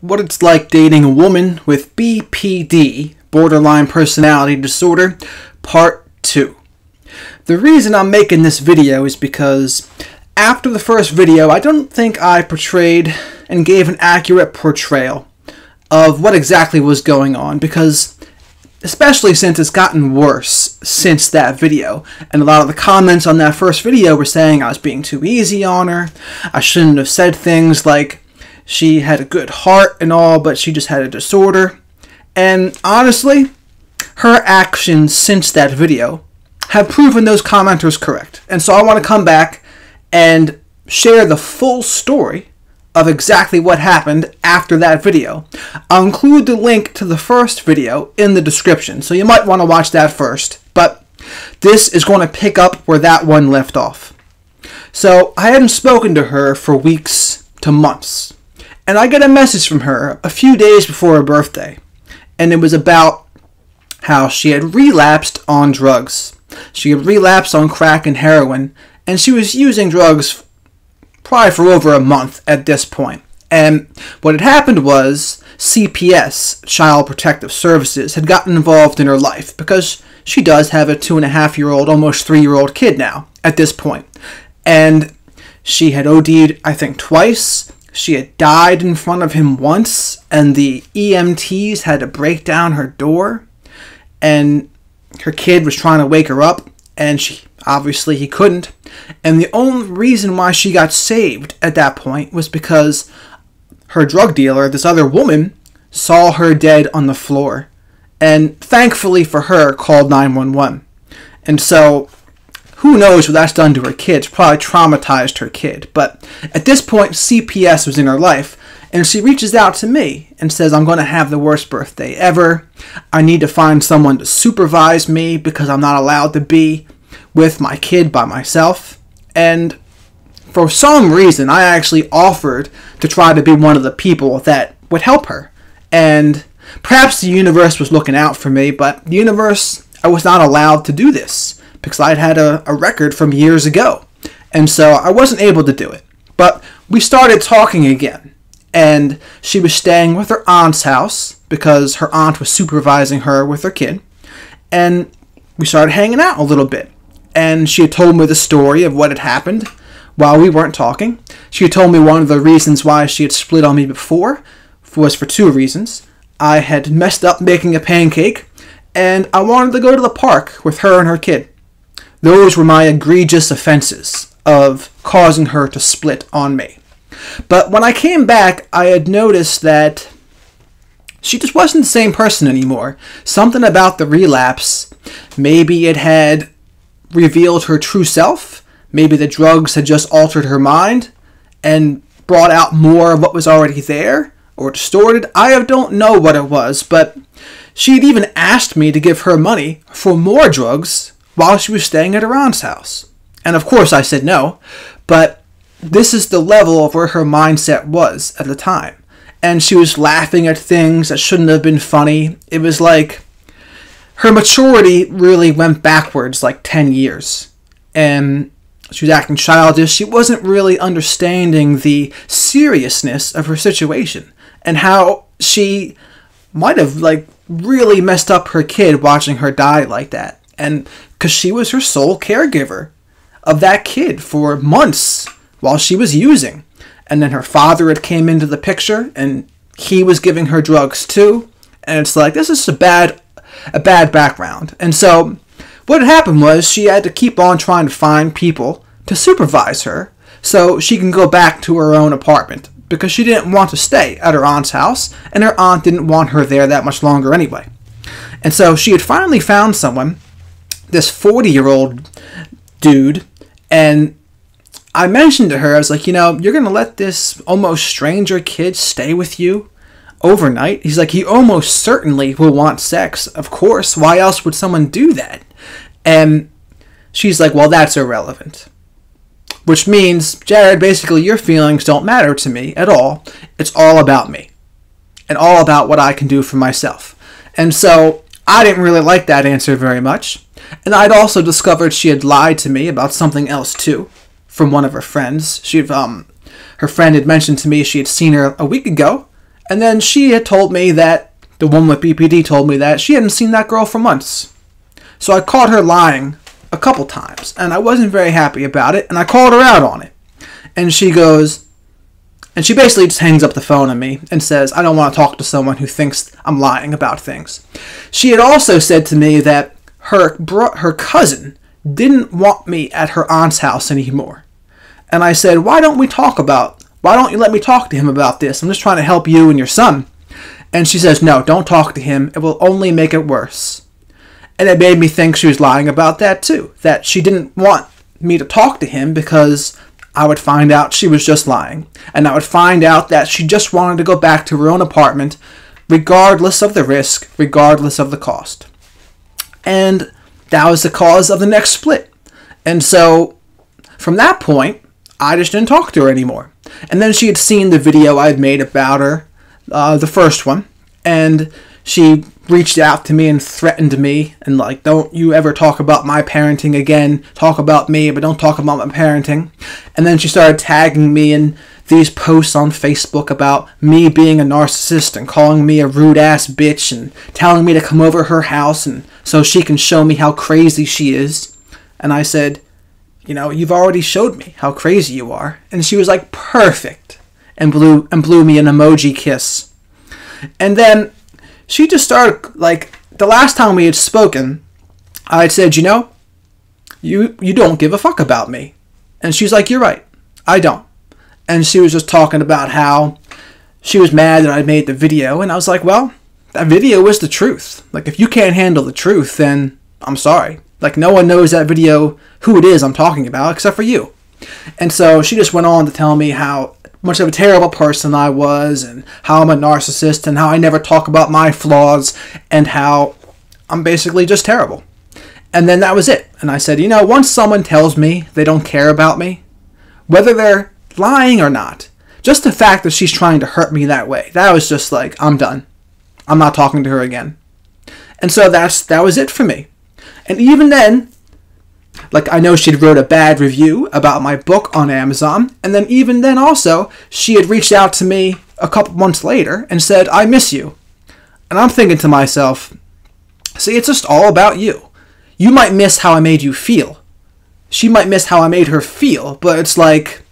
what it's like dating a woman with BPD, borderline personality disorder, part 2. The reason I'm making this video is because after the first video, I don't think I portrayed and gave an accurate portrayal of what exactly was going on, because especially since it's gotten worse since that video, and a lot of the comments on that first video were saying I was being too easy on her, I shouldn't have said things like she had a good heart and all, but she just had a disorder. And honestly, her actions since that video have proven those commenters correct. And so I want to come back and share the full story of exactly what happened after that video. I'll include the link to the first video in the description, so you might want to watch that first, but this is going to pick up where that one left off. So I hadn't spoken to her for weeks to months, and I get a message from her a few days before her birthday, and it was about how she had relapsed on drugs. She had relapsed on crack and heroin, and she was using drugs probably for over a month at this point. And what had happened was CPS, Child Protective Services, had gotten involved in her life because she does have a 2.5-year-old, almost 3-year-old kid now at this point. And she had OD'd, I think, twice. She had died in front of him once, and the EMTs had to break down her door, and her kid was trying to wake her up, and obviously he couldn't. And the only reason why she got saved at that point was because her drug dealer, this other woman, saw her dead on the floor, and thankfully for her, called 911. And so who knows what that's done to her kids? Probably traumatized her kid. But at this point, CPS was in her life, and she reaches out to me and says, I'm going to have the worst birthday ever. I need to find someone to supervise me because I'm not allowed to be with my kid by myself. And for some reason, I actually offered to try to be one of the people that would help her. And perhaps the universe was looking out for me, but the universe, I was not allowed to do this because I'd had a record from years ago. And so I wasn't able to do it. But we started talking again. And she was staying with her aunt's house because her aunt was supervising her with her kid. And we started hanging out a little bit. And she had told me the story of what had happened while we weren't talking. She had told me one of the reasons why she had split on me before was for 2 reasons. I had messed up making a pancake, and I wanted to go to the park with her and her kid. Those were my egregious offenses of causing her to split on me. But when I came back, I had noticed that she just wasn't the same person anymore. Something about the relapse, maybe it had revealed her true self, maybe the drugs had just altered her mind and brought out more of what was already there, or distorted. I don't know what it was, but she had even asked me to give her money for more drugs while she was staying at her aunt's house. And of course I said no, but this is the level of where her mindset was at the time. And she was laughing at things that shouldn't have been funny. It was like her maturity really went backwards like 10 years. And she was acting childish. She wasn't really understanding the seriousness of her situation and how she might have really messed up her kid watching her die like that. And because she was her sole caregiver of that kid for months while she was using. And then her father had came into the picture, and he was giving her drugs too. And it's like, this is a bad background. And so what had happened was she had to keep on trying to find people to supervise her so she can go back to her own apartment, because she didn't want to stay at her aunt's house, and her aunt didn't want her there that much longer anyway. And so she had finally found someone, this 40-year-old dude, and I mentioned to her, I was like, you're going to let this almost stranger kid stay with you overnight? He's like, he almost certainly will want sex. Of course. Why else would someone do that? And she's like, well, that's irrelevant. Which means, Jared, basically your feelings don't matter to me at all. It's all about me. And all about what I can do for myself. And so I didn't really like that answer very much. And I'd also discovered she had lied to me about something else too, from one of her friends. Her friend had mentioned to me she had seen her a week ago And then she had told me that, the woman with BPD told me that she hadn't seen that girl for months. So I caught her lying a couple times, and I wasn't very happy about it, and I called her out on it. And she goes, and she basically just hangs up the phone on me and says, I don't want to talk to someone who thinks I'm lying about things. She had also said to me that her cousin didn't want me at her aunt's house anymore. And I said, why don't you let me talk to him about this? I'm just trying to help you and your son. And she says, no, don't talk to him. It will only make it worse. And it made me think she was lying about that too. That she didn't want me to talk to him because I would find out she was just lying. And I would find out that she just wanted to go back to her own apartment, regardless of the risk, regardless of the cost. And that was the cause of the next split. And so, from that point, I just didn't talk to her anymore. And then she had seen the video I had made about her, the first one, and she reached out to me and threatened me, and like, don't you ever talk about my parenting again, talk about me, but don't talk about my parenting. And then she started tagging me in these posts on Facebook about me being a narcissist and calling me a rude ass bitch and telling me to come over her house and so she can show me how crazy she is. And I said, you know, you've already showed me how crazy you are. And she was like, perfect, and blew me an emoji kiss. And then she just started, like, the last time we had spoken, I had said, you know, you don't give a fuck about me. And she's like, you're right, I don't. And she was just talking about how she was mad that I made the video. And I was like, well, that video was the truth. Like, if you can't handle the truth, then I'm sorry. Like, no one knows that video, who it is I'm talking about, except for you. And so she just went on to tell me how much of a terrible person I was, and how I'm a narcissist, and how I never talk about my flaws, and how I'm basically just terrible. And then that was it. And I said, you know, once someone tells me they don't care about me, whether they're lying or not, just the fact that she's trying to hurt me that way, that was just like, I'm done. I'm not talking to her again. And so that was it for me. And even then, like, I know she'd wrote a bad review about my book on Amazon, and then even then also, she had reached out to me a couple months later and said, I miss you. And I'm thinking to myself, see, it's just all about you. You might miss how I made you feel. She might miss how I made her feel, but it's like,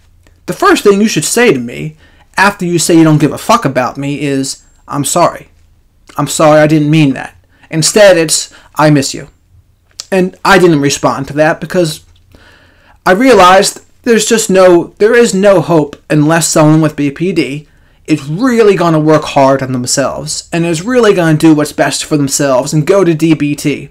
the first thing you should say to me after you say you don't give a fuck about me is, I'm sorry. I'm sorry, I didn't mean that. Instead, it's, I miss you. And I didn't respond to that because I realized there is no hope unless someone with BPD is really going to work hard on themselves and is really going to do what's best for themselves and go to DBT.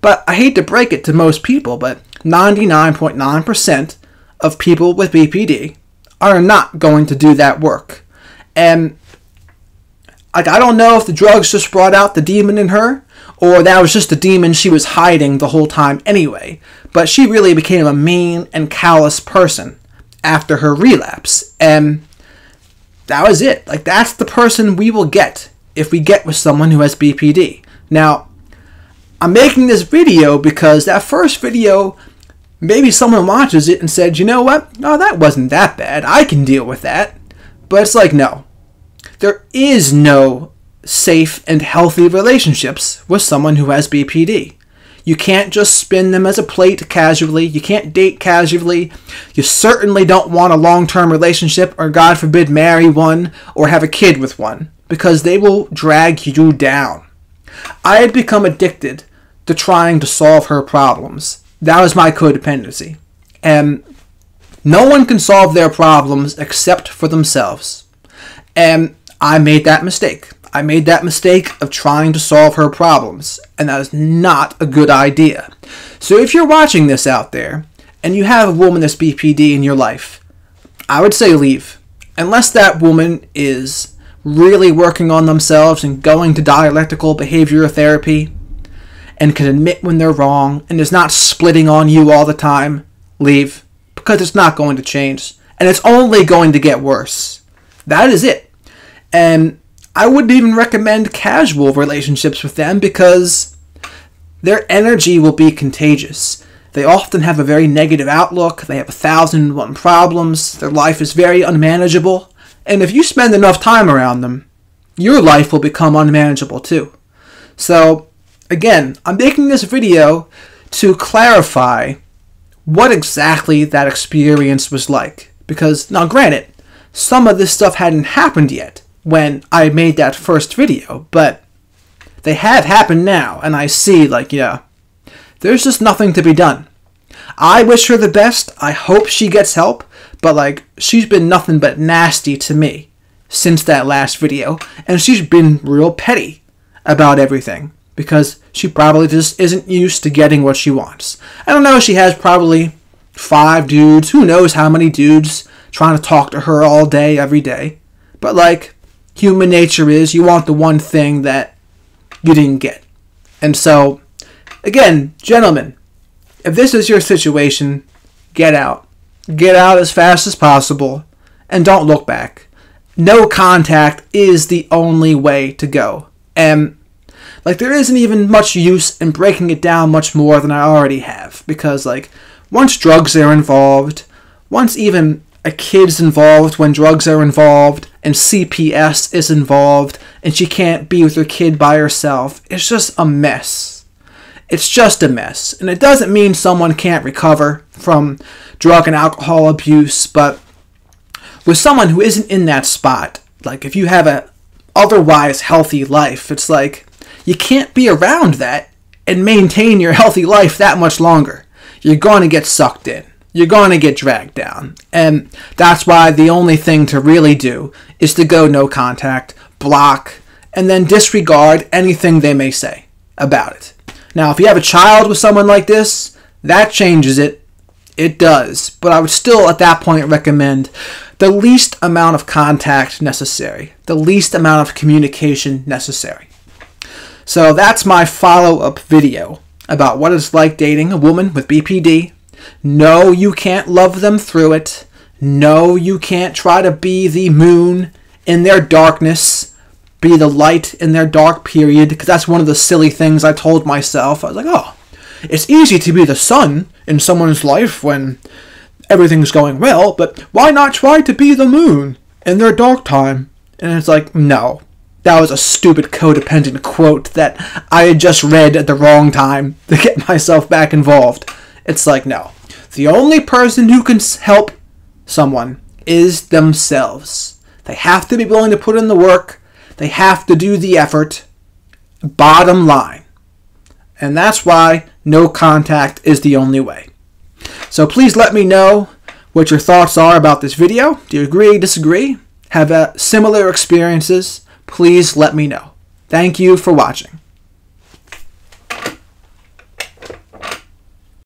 But I hate to break it to most people, but 99.9% of people with BPD are not going to do that work. And I don't know if the drugs just brought out the demon in her, or that was just the demon she was hiding the whole time anyway. But she really became a mean and callous person after her relapse. And that was it. Like, that's the person we will get if we get with someone who has BPD. Now, I'm making this video because that first video, maybe someone watches it and said, you know what? No, that wasn't that bad. I can deal with that. But it's like, no. There is no safe and healthy relationships with someone who has BPD. You can't just spin them as a plate casually. You can't date casually. You certainly don't want a long-term relationship or, God forbid, marry one or have a kid with one, because they will drag you down. I had become addicted to trying to solve her problems. That was my codependency. And no one can solve their problems except for themselves. And I made that mistake. I made that mistake of trying to solve her problems, and that is not a good idea. So if you're watching this out there, and you have a woman that's BPD in your life, I would say leave. Unless that woman is really working on themselves and going to dialectical behavioral therapy, and can admit when they're wrong, and is not splitting on you all the time, leave. Because it's not going to change, and it's only going to get worse. That is it. And I wouldn't even recommend casual relationships with them because their energy will be contagious. They often have a very negative outlook. They have 1,001 problems. Their life is very unmanageable. And if you spend enough time around them, your life will become unmanageable too. So again, I'm making this video to clarify what exactly that experience was like. Because, now granted, some of this stuff hadn't happened yet when I made that first video, but they have happened now, and I see, like, yeah, there's just nothing to be done. I wish her the best. I hope she gets help, but, like, she's been nothing but nasty to me since that last video, and she's been real petty about everything because she probably just isn't used to getting what she wants. I don't know, she has probably 5 dudes, who knows how many dudes trying to talk to her all day, every day. But, like, human nature is you want the one thing that you didn't get. And so, again, gentlemen, if this is your situation, get out. Get out as fast as possible, and don't look back. No contact is the only way to go. And, like, there isn't even much use in breaking it down much more than I already have. Because, like, once drugs are involved, once even a kid's involved when drugs are involved, and CPS is involved, and she can't be with her kid by herself, it's just a mess. It's just a mess. And it doesn't mean someone can't recover from drug and alcohol abuse, but with someone who isn't in that spot, like if you have a otherwise healthy life, it's like you can't be around that and maintain your healthy life that much longer. You're going to get sucked in. You're going to get dragged down. And that's why the only thing to really do is to go no contact, block, and then disregard anything they may say about it. Now, if you have a child with someone like this, that changes it. It does. But I would still, at that point, recommend the least amount of contact necessary, the least amount of communication necessary. So that's my follow-up video about what it's like dating a woman with BPD. No, you can't love them through it. No, you can't try to be the moon in their darkness, be the light in their dark period, because that's one of the silly things I told myself. I was like, oh, it's easy to be the sun in someone's life when everything's going well, but why not try to be the moon in their dark time? And it's like, no. That was a stupid codependent quote that I had just read at the wrong time to get myself back involved. It's like, no. The only person who can help someone is themselves. They have to be willing to put in the work. They have to do the effort. Bottom line. And that's why no contact is the only way. So please let me know what your thoughts are about this video. Do you agree, disagree? Have similar experiences? Please let me know. Thank you for watching.